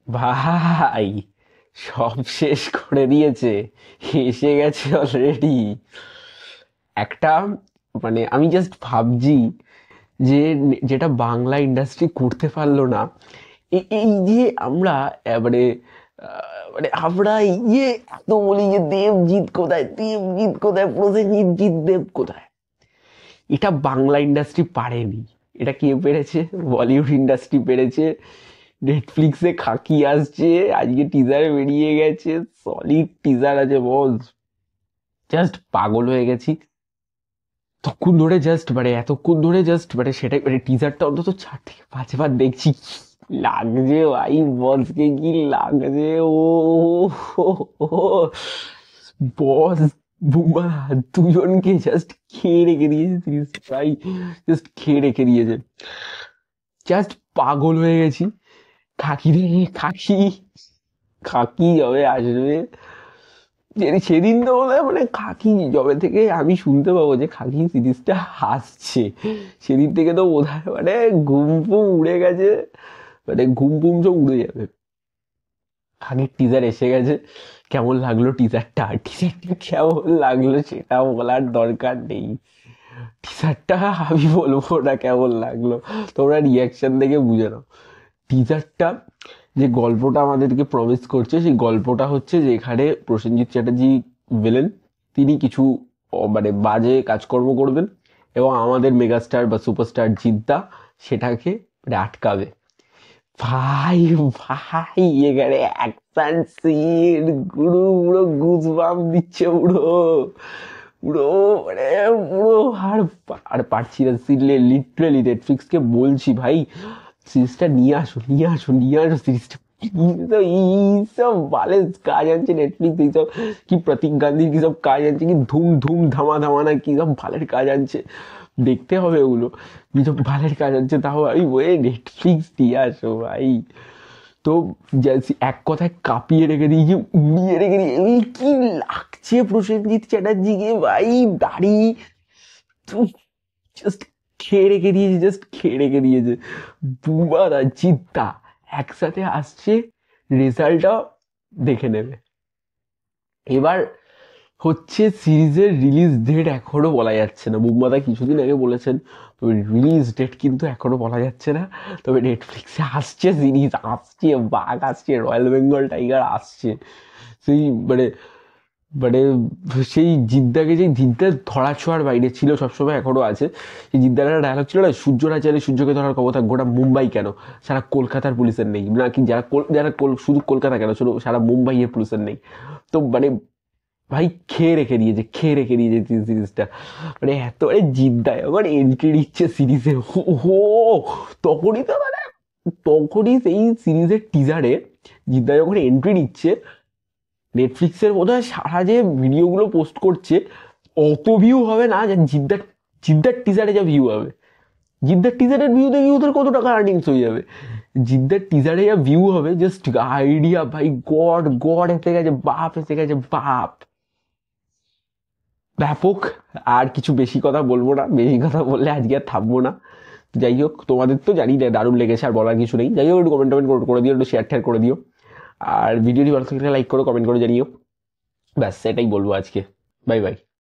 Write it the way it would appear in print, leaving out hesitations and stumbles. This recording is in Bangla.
ভাই সব শেষ করে দিয়েছে, এসে গেছে অলরেডি একটা। মানে আমি জাস্ট ভাবছি যে যেটা বাংলা ইন্ডাস্ট্রি করতে পারলো না, এই যে আমরা মানে মানে আমরা এই যে এত বলি যে দেবজিৎ কোথায়, দেবজিৎ কোথায়, প্রসেনজিৎ, জিৎ দেব কোথায়, এটা বাংলা ইন্ডাস্ট্রি পারেনি। এটা কে পেরেছে? বলিউড ইন্ডাস্ট্রি পেরেছে। নেটফ্লিক্সে খাকি আসছে, আজকে টিজার বেরিয়ে গেছে, সলিড টিজার আছে বস। জাস্ট পাগল হয়ে গেছি তখন ধরে, জাস্ট মানে এতক্ষণ ধরে জাস্ট মানে সেটাই, মানে টিজারটা অন্তত 4 থেকে 5 বার দেখছি। লাগছে ভাই, বসকে কি লাগছে! ও বস বুমা দুজনকে জাস্ট খেয়ে রেখে দিয়েছে সিরিজ ভাই, জাস্ট খেয়ে রেখে দিয়েছে। জাস্ট পাগল হয়ে গেছি। খাকি রে, খাকি, খাকি যবে আসবে, সেদিন তো বোধ হয় মানে খাকি যবে থেকে আমি শুনতে পাবো যে খাকি সিরিজটা আসছে, সেদিন থেকে তো বোধ হয় মানে ঘুম ফুম উড়ে গেছে, মানে ঘুম ফুম সব উড়ে যাবে। খাকির টিজার এসে গেছে। কেমন লাগলো টিজারটা? টিজারটা কেমন লাগলো সেটা বলার দরকার নেই। টিজারটা আমি বলবো না কেমন লাগলো, তোমরা রিয়াকশন দেখে বুঝে নাও। টিজারটা যে গল্পটা আমাদেরকে প্রমিস করছে, সেই গল্পটা হচ্ছে যে এখানে প্রসেনজিৎ চ্যাটার্জি ভিলেন, তিনি কিছু মানে বাজে কাজকর্ম করবেন এবং আমাদের মেগাস্টার বা সুপারস্টার জিদ্দা সেটাকে মানে আটকাবে। ভাই ভাই এখানে অ্যাকশন সিন গুরু, পুরো গুজবাম দিচ্ছে পুরো, পুরো মানে পুরো। আর আর পারছি না, লিটারালি নেটফ্লিক্সকে বলছি ভাই সিরিজটা নিয়ে আসো, নিয়ে আসো, নিয়ে আসো সিরিজটা। এইসব বালে কাজ আনছে নেটফ্লিক্স, এইসব কি প্রতীক গান্ধীর কি সব কাজ আনছে, কি ধুম ধুম ধামা ধামা না কি সব ভালের কাজ আনছে, দেখতে হবে ওগুলো। যেসব ভালের কাজ আনছে তাও আমি ওই নেটফ্লিক্স দিয়ে আসো ভাই। তো এক কথায় কাঁপিয়ে রেখে দিয়েছি, উড়িয়ে রেখে দিয়ে এই কি লাগছে প্রসেনজিৎ চ্যাটার্জিকে ভাই, দাড়ি জাস্ট খেয়ে রেখে দিয়েছে, জাস্ট খেয়ে রেখে দিয়েছে। বুমার আর জিদ্দা একসাথে আসছে, রেজাল্টটা দেখে নেবে। এবার হচ্ছে সিরিজের রিলিজ ডেট এখনো বলা যাচ্ছে না, বুম্বাদা কিছুদিন আগে বলেছেন, তবে রিলিজ ডেট কিন্তু এখনো বলা যাচ্ছে না। তবে নেটফ্লিক্সে আসছে সিরিজ, আসছে বাঘ, আসছে রয়্যাল বেঙ্গল টাইগার আসছে। সেই মানে মানে সেই জিদ্দাকে, যে জিদ্দা ধরা ছোঁয়ার বাইরে ছিল সবসময়, এখনো আছে। সেই জিদ্দার একটা ডায়লগ ছিল না, সূর্য না চাইলে সূর্যকে ধরার ক্ষমতা গোটা মুম্বাই কেন, সারা কলকাতার পুলিশের নেই, নাকি যারা যারা শুধু কলকাতা কেন, শুধু সারা মুম্বাইয়ের পুলিশের নেই। তো মানে ভাই খেয়ে রেখে দিয়েছে, খেয়ে রেখে দিয়েছে সিরিজটা। মানে এত মানে জিদ্দা এবার এন্ট্রি দিচ্ছে সিরিজে, ও তখনই তো মানে তখনই সেই সিরিজের টিজারে জিদ্দা যখন এন্ট্রি দিচ্ছে, নেটফ্লিক্সের বোধহয় সারা যে ভিডিওগুলো পোস্ট করছে অত ভিউ হবে না, যে জিদ্দার জিদ্দার টিজারে যা ভিউ হবে। জিদ্দার টিজারের ভিউ দেখি ওদের কত টাকা আর্নিংস হয়ে যাবে। জিদ্দার টিজারে যা ভিউ হবে, জাস্ট আইডিয়া ভাই, গড গড এসে গেছে, বাপ এসে গেছে, বাপ ব্যাপক। আর কিছু বেশি কথা বলবো না, বেশি কথা বললে আজকে আর থামবো না। যাই হোক, তোমাদের তো জানি না দারুণ লেগেছে, আর বলার কিছু নেই। যাই হোক, একটু কমেন্ট টমেন্ট করে দিও, একটু শেয়ার টেয়ার করে দিও, আর ভিডিওটি ভালো থাকলে লাইক করো, কমেন্ট করে জানিও। ব্যাস এটাই বলবো আজকে। Bye bye.